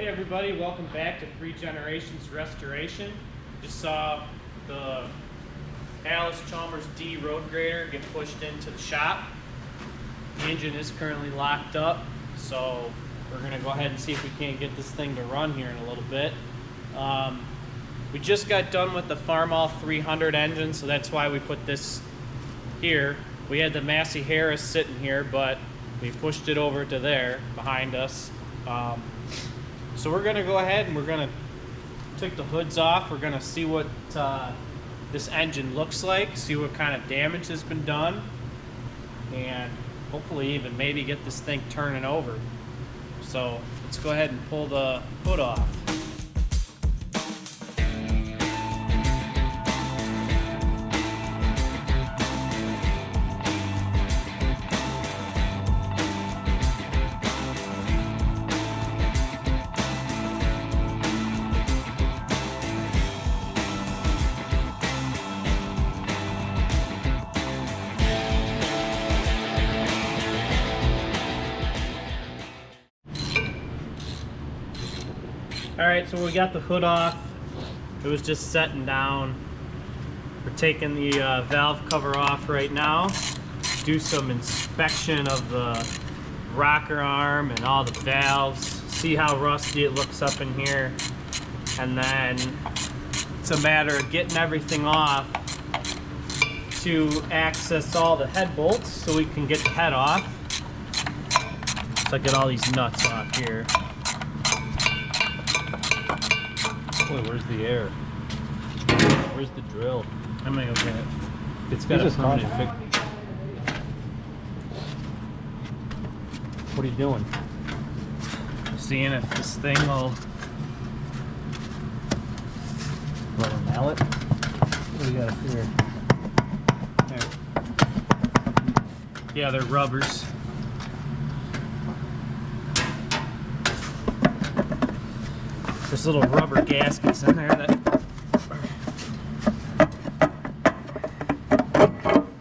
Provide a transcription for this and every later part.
Everybody, welcome back to Three Generations Restoration. Just saw the Allis Chalmers D Grader get pushed into the shop. The engine is currently locked up, so we're going to go ahead and see if we can't get this thing to run here in a little bit. We just got done with the Farmall 300 engine, so that's why we put this here. We had the Massey Harris sitting here, but we pushed it over to there behind us. So we're gonna go ahead and we're gonna take the hoods off. We're gonna see what this engine looks like, see what kind of damage has been done, and hopefully even maybe get this thing turning over. So let's go ahead and pull the hood off. Alright, so we got the hood off. It was just setting down. We're taking the valve cover off right now. Do some inspection of the rocker arm and all the valves. See how rusty it looks up in here. And then it's a matter of getting everything off to access all the head bolts so we can get the head off. So I get all these nuts off here. Boy, where's the air? Where's the drill? I'm gonna go get it. It's got a permanent fix. What are you doing? Seeing if this thing will. What, a mallet? What do you got up here? Yeah, they're rubbers. There's little rubber gaskets in there that.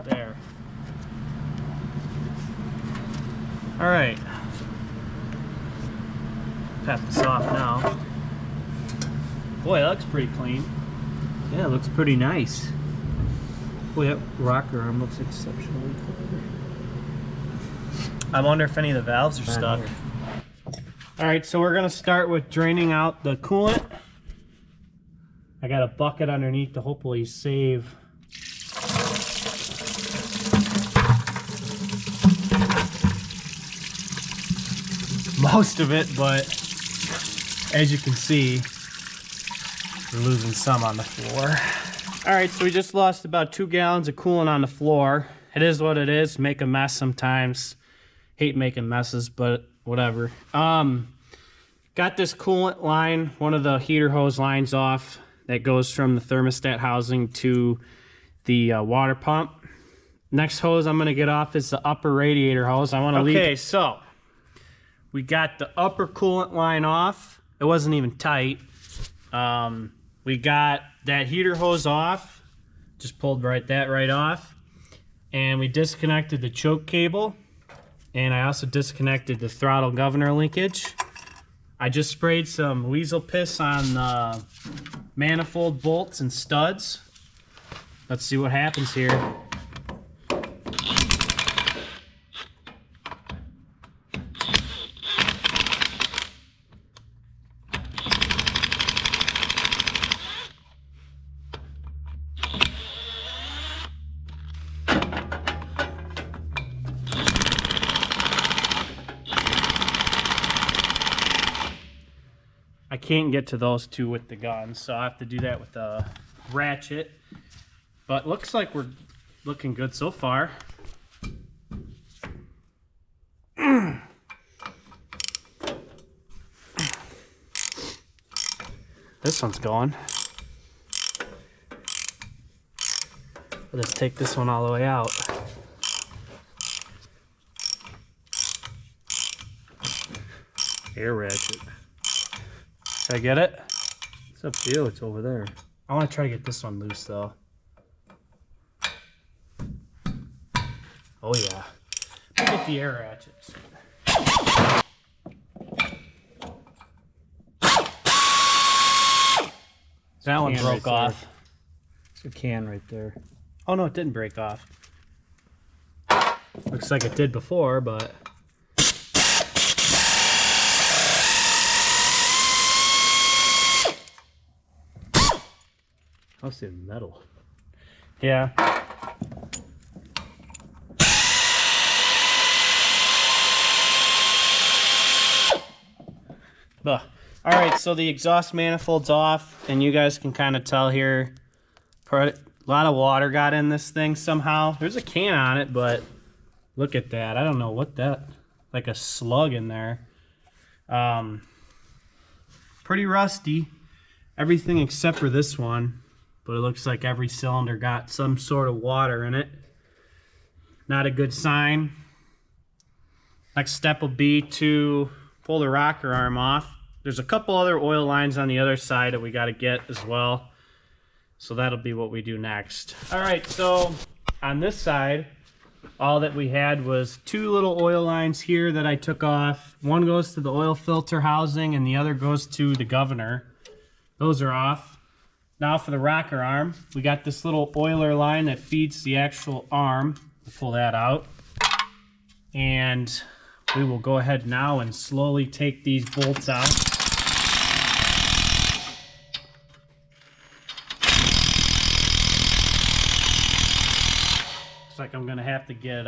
There. Alright. Tap this off now. Boy, that looks pretty clean. Yeah, it looks pretty nice. Boy, that rocker arm looks exceptionally clean. I wonder if any of the valves are stuck. Alright, so we're going to start with draining out the coolant. I got a bucket underneath to hopefully save most of it, but as you can see, we're losing some on the floor. Alright, so we just lost about 2 gallons of coolant on the floor. It is what it is. Make a mess sometimes. Hate making messes, but whatever. Got this coolant line, one of the heater hose lines off that goes from the thermostat housing to the water pump. Next hose I'm going to get off is the upper radiator hose. I want to leave. Okay, so we got the upper coolant line off. It wasn't even tight. We got that heater hose off. Just pulled right off. And we disconnected the choke cable. And I also disconnected the throttle governor linkage. I just sprayed some weasel piss on the manifold bolts and studs. Let's see what happens here. I can't get to those two with the gun, so I have to do that with the ratchet. But looks like we're looking good so far. This one's going. Let's take this one all the way out. Air ratchet. Should I get it? It's up to you. It's over there. I want to try to get this one loose though. Oh yeah. Look at the air ratchets. That one broke off. It's a can right there. Oh no, it didn't break off. Looks like it did before, but... I'll say metal. Yeah. All right, so the exhaust manifold's off, and you guys can kind of tell here, a lot of water got in this thing somehow. There's a can on it, but look at that. I don't know what that, like a slug in there. Pretty rusty. Everything except for this one, but it looks like every cylinder got some sort of water in it. Not a good sign. Next step will be to pull the rocker arm off. There's a couple other oil lines on the other side that we got to get as well. So that'll be what we do next. All right, so on this side, all that we had was two little oil lines here that I took off. One goes to the oil filter housing and the other goes to the governor. Those are off. Now for the rocker arm, we got this little oiler line that feeds the actual arm. We'll pull that out. And we will go ahead now and slowly take these bolts out. Looks like I'm gonna have to get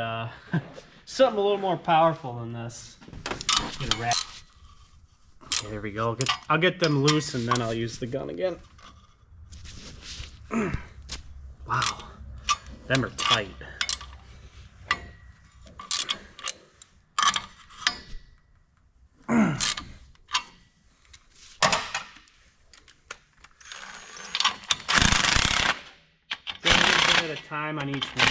something a little more powerful than this. Get a wrap. Okay, there we go. I'll get them loose and then I'll use the gun again. Wow, them are tight. At a time on each one.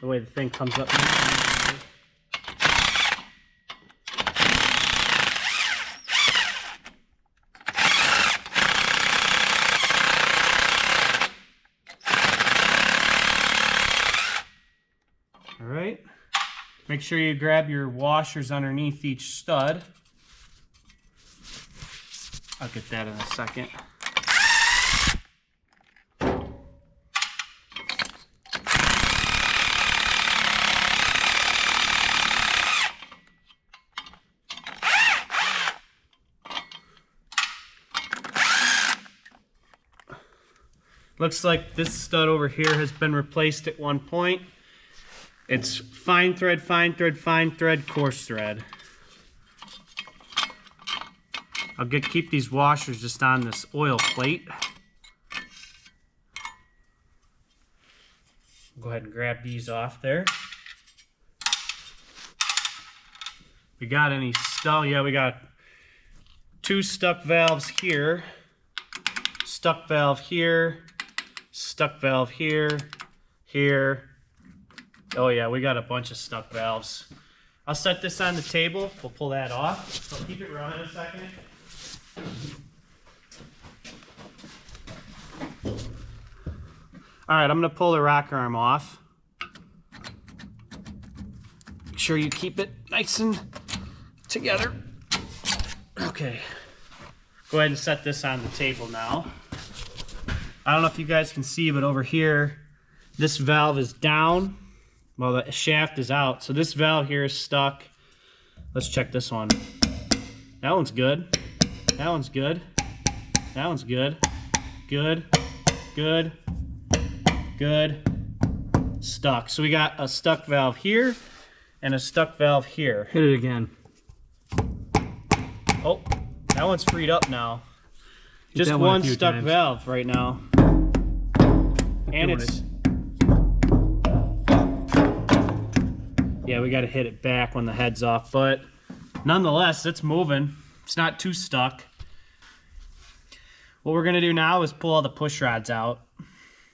The way the thing comes up. All right. Make sure you grab your washers underneath each stud. I'll get that in a second. Looks like this stud over here has been replaced at one point. It's fine thread, fine thread, fine thread, coarse thread. I'll keep these washers just on this oil plate. Go ahead and grab these off there. We got any stuck? Yeah, we got two stuck valves here. Stuck valve here. Stuck valve here, here. Oh yeah, we got a bunch of stuck valves. I'll set this on the table. We'll pull that off. So keep it running a second. All right, I'm gonna pull the rocker arm off. Make sure you keep it nice and together. Okay, go ahead and set this on the table now. I don't know if you guys can see, but over here, this valve is down. Well, the shaft is out. So this valve here is stuck. Let's check this one. That one's good. That one's good. That one's good. Good. Good. Good. Stuck. So we got a stuck valve here and a stuck valve here. Hit it again. Oh, that one's freed up now. Hit Just that one a few stuck times. valve right now. And doing it's... Yeah, we got to hit it back when the head's off, but nonetheless, it's moving. It's not too stuck. What we're going to do now is pull all the push rods out.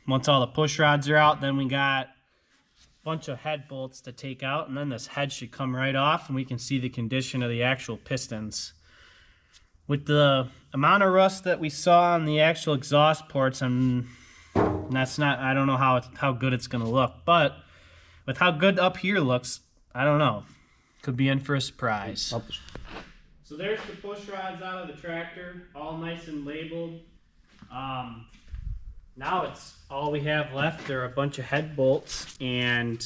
Once all the push rods are out, then we got a bunch of head bolts to take out, and then this head should come right off, and we can see the condition of the actual pistons. With the amount of rust that we saw on the actual exhaust ports, and that's not, I don't know how good it's going to look, but with how good up here looks, I don't know. Could be in for a surprise. So there's the push rods out of the tractor, all nice and labeled. Now it's all we have left. There are a bunch of head bolts and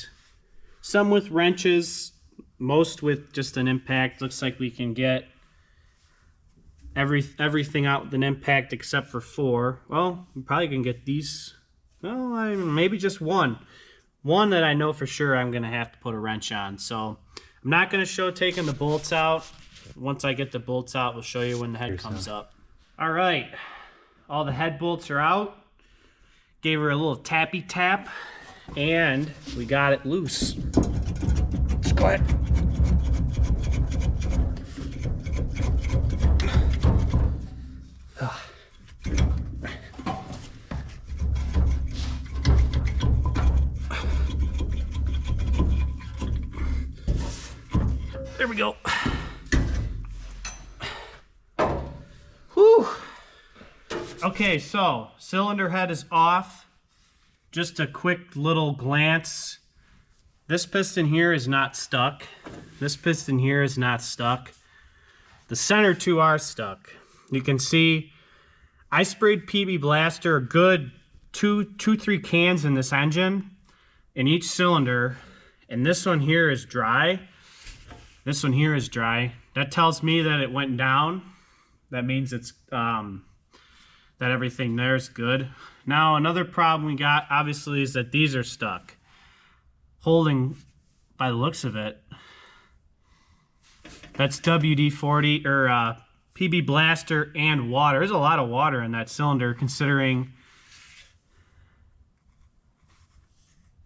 some with wrenches, most with just an impact. Looks like we can get everything out with an impact except for 4. Well, we probably can get these. Well, maybe just one. One that I know for sure I'm going to have to put a wrench on. So I'm not going to show taking the bolts out. Once I get the bolts out, we'll show you when the head comes up. All right. All the head bolts are out. Gave her a little tappy tap. And we got it loose. Let's go ahead. There we go. Whew. Okay, so cylinder head is off. Just a quick little glance. This piston here is not stuck. This piston here is not stuck. The center two are stuck. You can see I sprayed PB Blaster a good 3 cans in this engine in each cylinder, and this one here is dry. This one here is dry. That tells me that it went down. That means it's that everything there is good. Now another problem we got obviously is that these are stuck. Holding, by the looks of it, that's WD-40 or PB Blaster and water. There's a lot of water in that cylinder considering.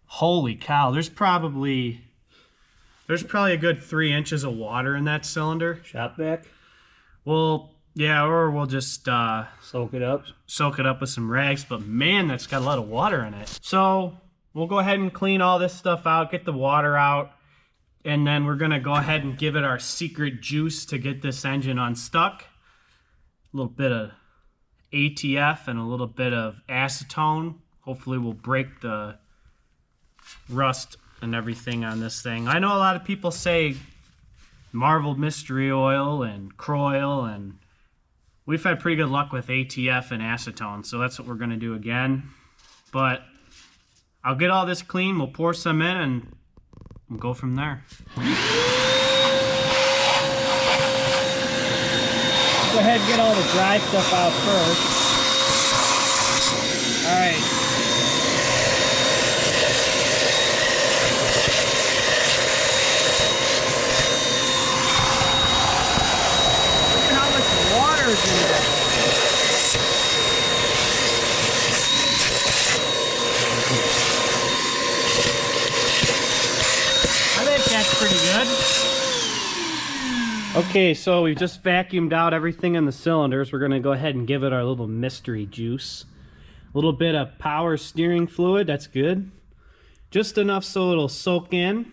Holy cow! There's probably a good 3 inches of water in that cylinder. Shop vac? Well, yeah, or we'll just soak it up. Soak it up with some rags. But man, that's got a lot of water in it. So we'll go ahead and clean all this stuff out, get the water out, and then we're gonna go ahead and give it our secret juice to get this engine unstuck. A little bit of ATF and a little bit of acetone. Hopefully we'll break the rust and everything on this thing. I know a lot of people say Marvel Mystery Oil and Croil, and we've had pretty good luck with ATF and acetone, so that's what we're going to do again. But I'll get all this clean, we'll pour some in, and we'll go from there. Go ahead and get all the dry stuff out first. All right. In there. I think that's pretty good. Okay, so we've just vacuumed out everything in the cylinders. We're going to go ahead and give it our little mystery juice. A little bit of power steering fluid, that's good. Just enough so it'll soak in.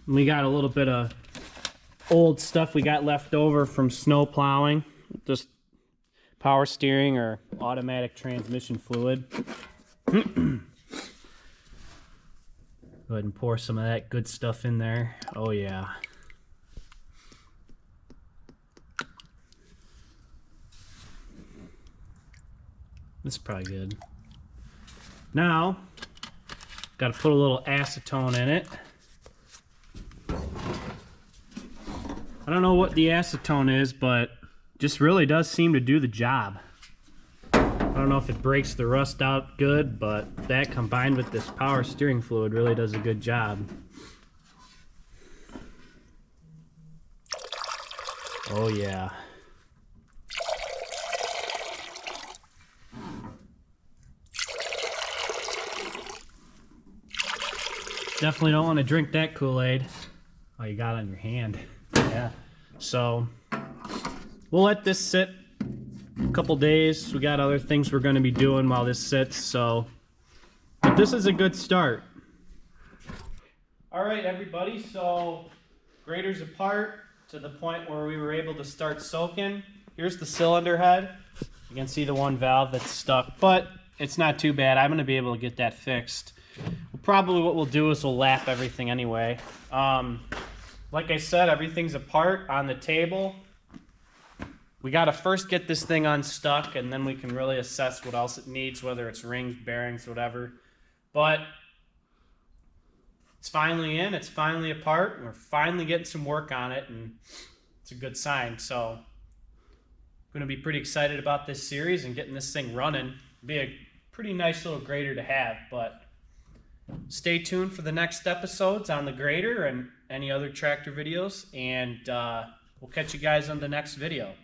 We got a little bit of old stuff we got left over from snow plowing, just power steering or automatic transmission fluid. Go ahead and pour some of that good stuff in there. Oh yeah. This is probably good. Now, got to put a little acetone in it. I don't know what the acetone is, but just really does seem to do the job. I don't know if it breaks the rust out good, but that combined with this power steering fluid really does a good job. Oh yeah. Definitely don't want to drink that Kool-Aid. Oh, you got it on your hand. Yeah. So we'll let this sit a couple days. We got other things we're going to be doing while this sits. So, but this is a good start. All right, everybody. So grader's apart to the point where we were able to start soaking. Here's the cylinder head. You can see the one valve that's stuck, but it's not too bad. I'm going to be able to get that fixed. Probably what we'll do is we'll lap everything anyway. Like I said, everything's apart on the table. We got to first get this thing unstuck, and then we can really assess what else it needs, whether it's rings, bearings, whatever. But it's finally in, it's finally apart, and we're finally getting some work on it, and it's a good sign. So I'm going to be pretty excited about this series and getting this thing running. It'll be a pretty nice little grader to have, but stay tuned for the next episodes on the grader and any other tractor videos, and we'll catch you guys on the next video.